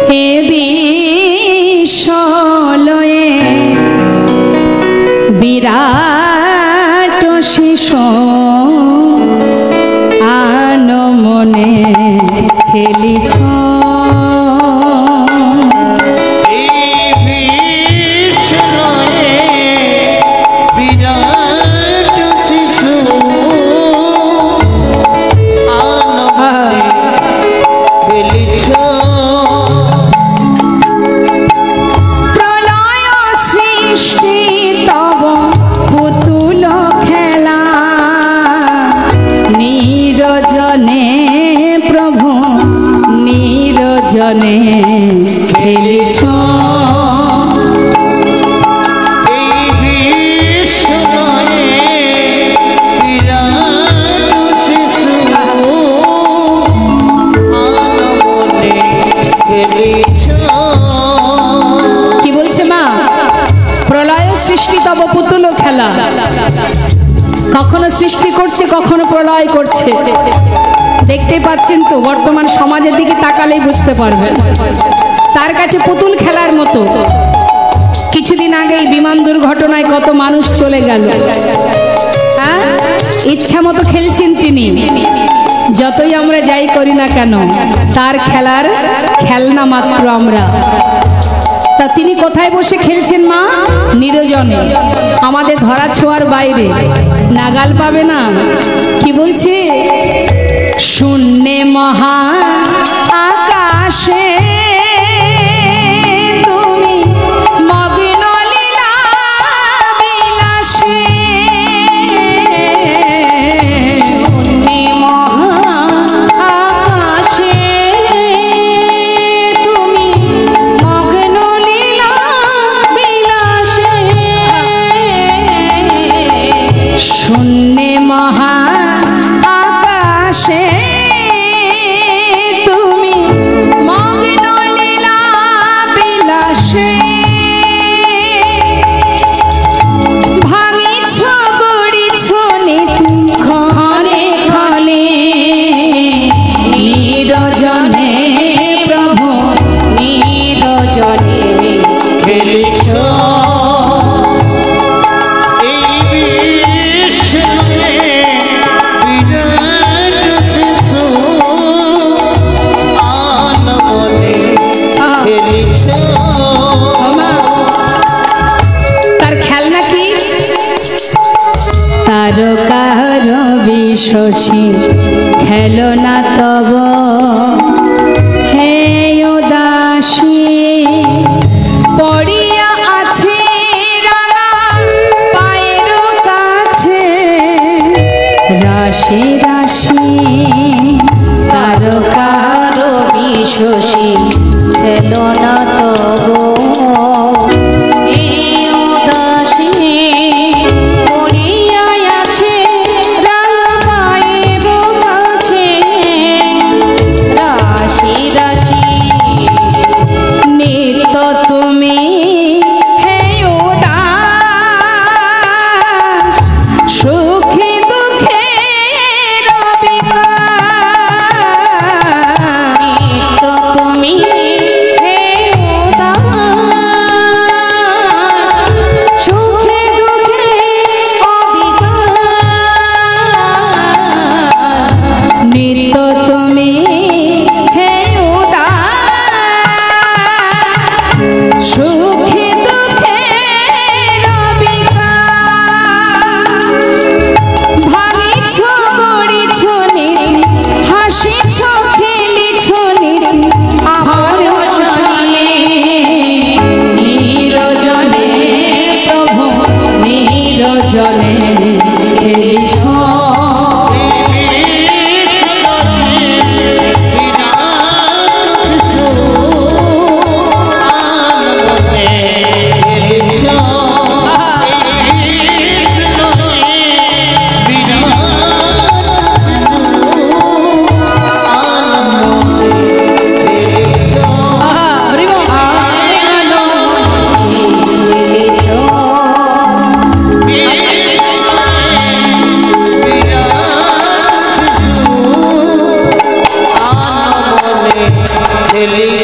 হে বিশ্বলয়ে বিরাট শিশু আনমনে খেলিছ জনে খেলিছ কি বলছে মা? প্রলয় সৃষ্টি তব পুতুল খেলা। কখনো সৃষ্টি করছে, কখনো প্রলয় করছে। দেখতে পাচ্ছেন তো, বর্তমান সমাজের দিকে তাকালেই বুঝতে পারবেন। তার কাছে পুতুল খেলার মতো। কিছুদিন আগেই বিমান দুর্ঘটনায় কত মানুষ চলে গেল। হ্যাঁ, ইচ্ছা মতো খেলছেন তিনি। যতই আমরা যাই করি না কেন, তার খেলার খেলনা মাত্র আমরা। তা তিনি কোথায় বসে খেলছেন মা? নিরজনে, আমাদের ধরা ছোঁয়ার বাইরে, নাগাল পাবে না। কি বলছে? শূন্যে মহা আকাশে তুমি মগ্ন লীলা বিলাসে। শূন্যে মহা আকাশে তুমি মগ্ন লীলা বিলাসে। শূন্যে মহা আকাশে তুমি মগ্ন লীলা বিলাসে। ভাঙিছ গড়িছ নীতি ক্ষণে ক্ষণে নিরজনে প্রভু নিরজনে খেলিছ। তারকার বিশোষী খেলনা তব হে উদাসী। পড়িয়া আছে রাঙা পায়ের কাছে রাশি রাশি। তারকার বিশোষী খেলনা তব ছেলে